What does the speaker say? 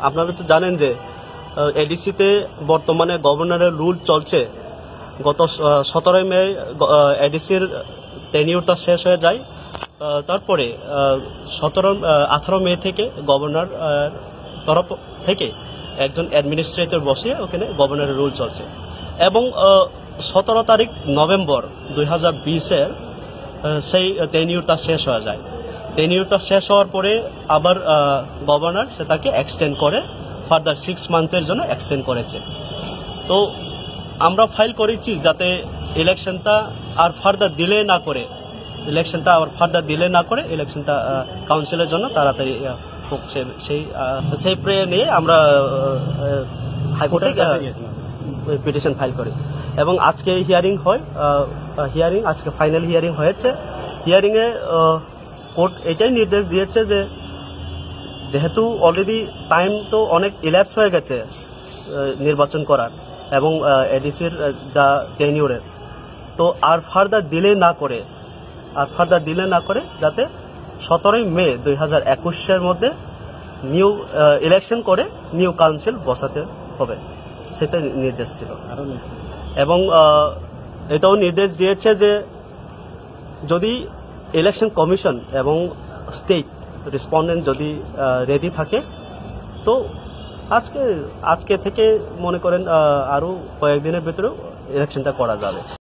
আপনারা তো জানেন যে এডিসিতে বর্তমানে গভর্নরের রুল চলছে। গত 17 মে এডিসির টেনিউরটা শেষ হয়ে যায়। তারপরে 18 মে থেকে গভর্নর তরফ থেকে একজন অ্যাডমিনিস্ট্রেটর বসিয়ে ওখানে গভর্নরের রুল চলছে এবং 17 তারিখ নভেম্বর 2020-এর সেই টেনিউরটা শেষ হয়ে যায়। টেনিউরটা শেষ হওয়ার পরে আবার গভর্নর সেটাকে এক্সটেন্ড করে ফার্দার 6 মান্থের জন্য এক্সটেন্ড করেছে। তো আমরা ফাইল করেছি যাতে ইলেকশনটা আর ফার্দার ডিলে না করে ইলেকশনটা কাউন্সিলের জন্য তাড়াতাড়ি হোক। সেই প্রে নিয়ে আমরা হাইকোর্টে পিটিশন ফাইল করি এবং আজকে হিয়ারিং হয়। আজকে ফাইনাল হিয়ারিং হয়েছে। হিয়ারিংয়ে কোর্ট এটাই নির্দেশ দিয়েছে যে যেহেতু অলরেডি টাইম তো অনেক ইল্যাপস হয়ে গেছে নির্বাচন করার এবং এডিসির যা টেনিউরের, তো আর ফার্দার ডিলে না করে যাতে 17 মে 2021-এর মধ্যে নিউ ইলেকশন করে নিউ কাউন্সিল বসাতে হবে, সেটা নির্দেশ ছিল। এবং এটাও নির্দেশ দিয়েছে যে যদি ইলেকশন কমিশন এবং স্টেট রেসপন্ডেন্ট যদি রেডি থাকে তো আজকে থেকে মনে করেন আরো কয়েকদিনের ভিতরেও ইলেকশনটা করা যাবে।